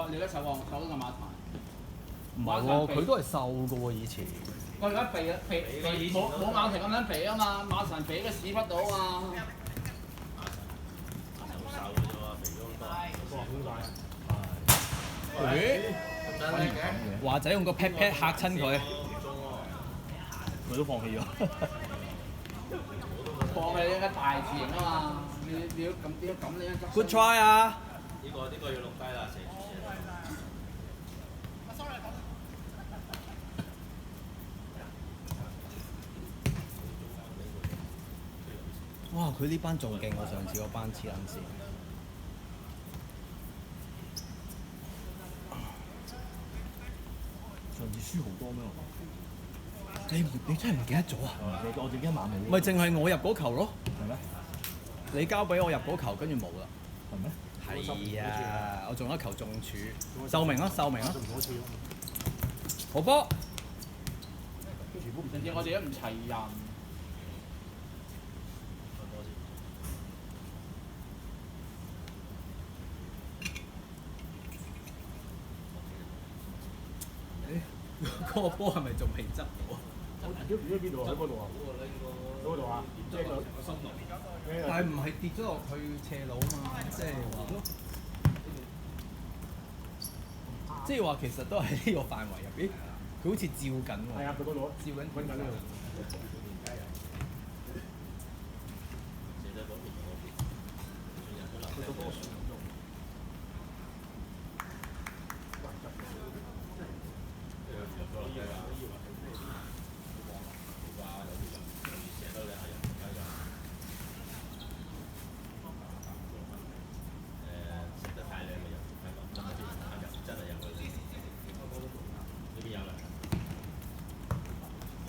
你而家手望手都咁馬台。唔係喎，佢都係瘦嘅喎以前。我而家肥啊肥冇馬蹄咁樣肥啊嘛，馬神肥嘅屎忽到啊嘛。華仔用個 pat pat 嚇親佢，佢都放棄咗。放棄呢個大字型啊嘛，你要咁你一 Good try 啊！呢個要錄低啦，寫住寫。哇！佢呢班仲勁過上次嗰班黐撚線。上次輸好多咩？你真係唔記得咗啊？我自己一晚冇。咪淨係我入嗰球咯。係咩？你交俾我入嗰球，跟住冇啦。係咩？係啊，我仲有一球中柱。秀明啊，秀明啊！好波。甚至我哋都唔齊人。嗰個波係咪仲未執到啊？跌咗邊度啊？喺嗰度啊？嗰度啊？即係個心度。但係唔係跌咗落去斜路啊嘛？即係話其實都喺呢個範圍入邊，佢好似照緊喎。係啊，佢嗰度照緊揾緊呢度。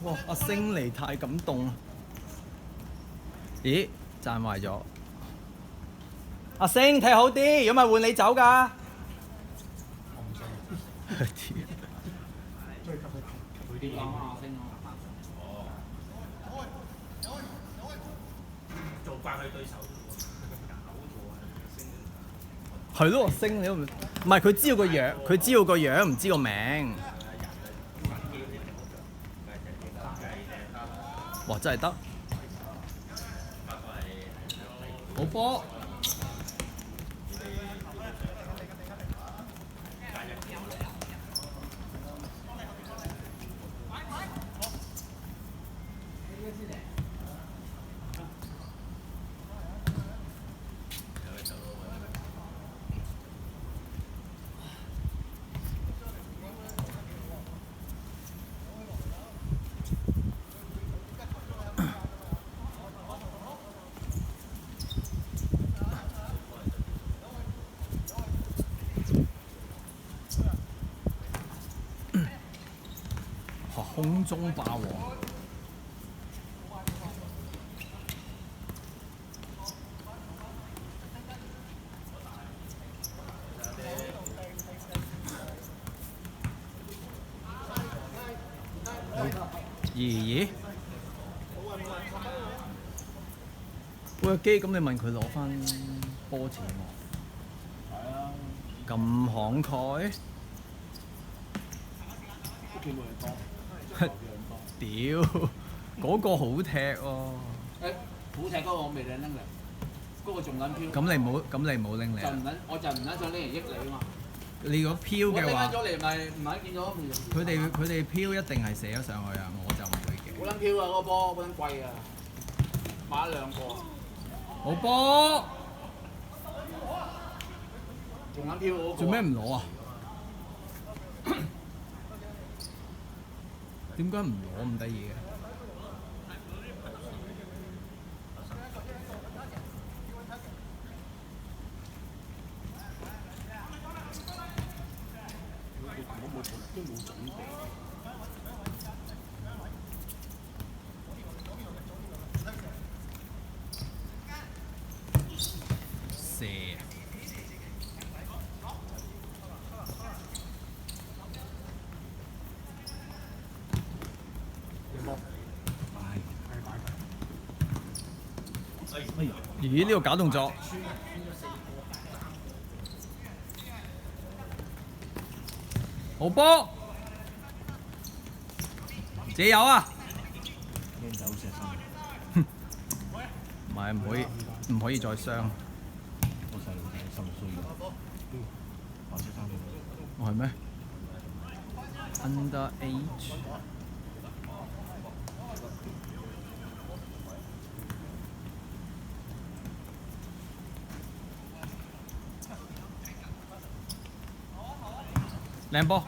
哇！阿星嚟太感動啦！咦？賺壞咗。阿星睇好啲，如果咪換你走㗎。佢啲講下聲咯。做慣佢對手。係咯，星你都唔係佢知道個樣，佢知道個樣，唔知個名。哇！真係得，好波！空中霸王。咦？喂基，咁你問佢攞翻波錢喎？係啊。咁慷慨？都見冇人當。屌，嗰個好踢喎！誒，好踢嗰個我未拎嚟，嗰個仲撚飄。咁你唔好拎嚟。我就唔撚想拎嚟益你啊嘛。你如果飄嘅話，我拎咗嚟咪唔係見咗。佢哋飄一定係寫咗上去啊！我就唔會嘅。好撚飄啊！嗰個波好撚貴啊，買咗2個。好波！仲撚飄嗰個。做咩唔攞啊？點解唔攞咁得意嘅？都冇準備。射。咦？呢個假動作。好波，自己有啊！驚走石山。唔係唔可以再傷。我細路仔16歲嘅，話石山。哦係咩 ？Under age。靚波！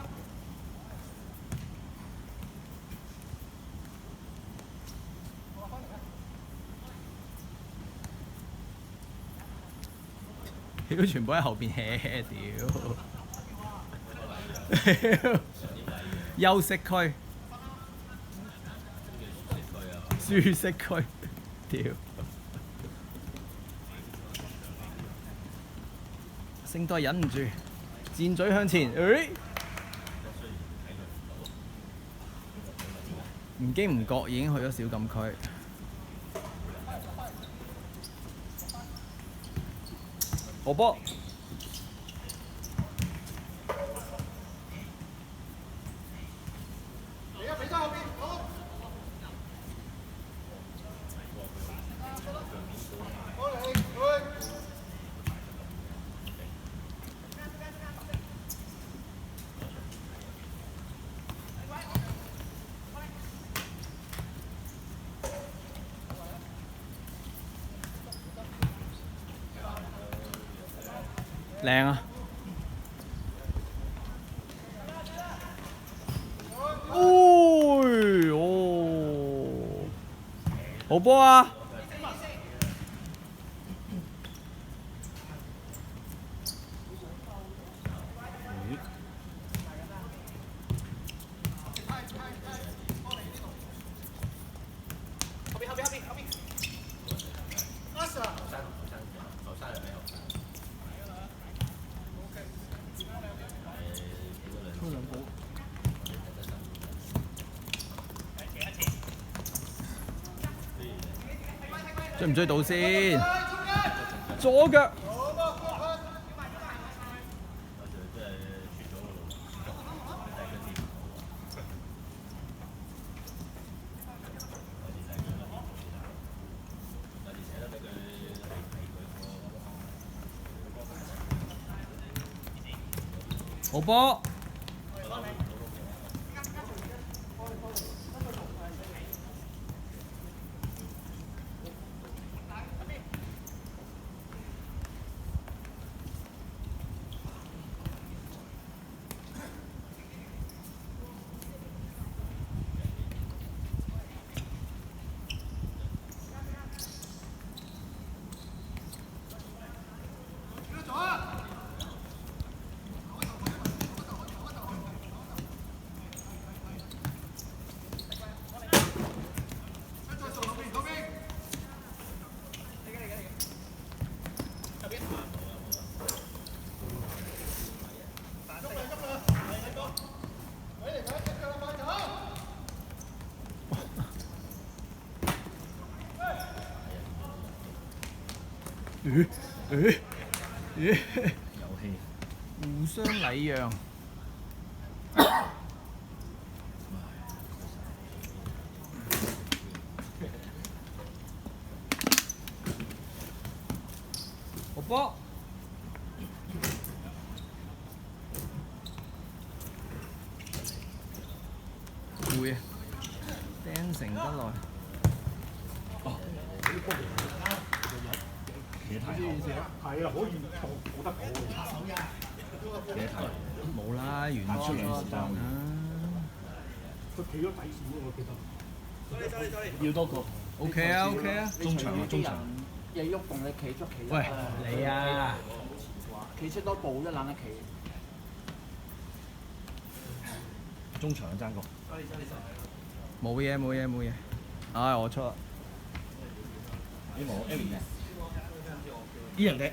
屌，全部喺後邊 hea 屌！休息區，舒適區，屌！聖代忍唔住，箭嘴向前，唔經唔覺已經去咗小禁區。好波！靚啊！哦，好波啊！追唔追到先？左腳。好波！遊戲互相禮讓。好波！攰啊，釘成得耐。嘢太厚，係啊，可以冇得講嘢太冇啦，完咗出兩時間啦。佢企咗底線喎，我記得。要多個。OK 啊 ，OK 啊。中場啊，中場。日喐動你企出企。喂，你啊！企出多步一懶得企。中場爭個。冇嘢冇嘢冇嘢。唉，我錯啦。呢個 Ellie 呢人哋。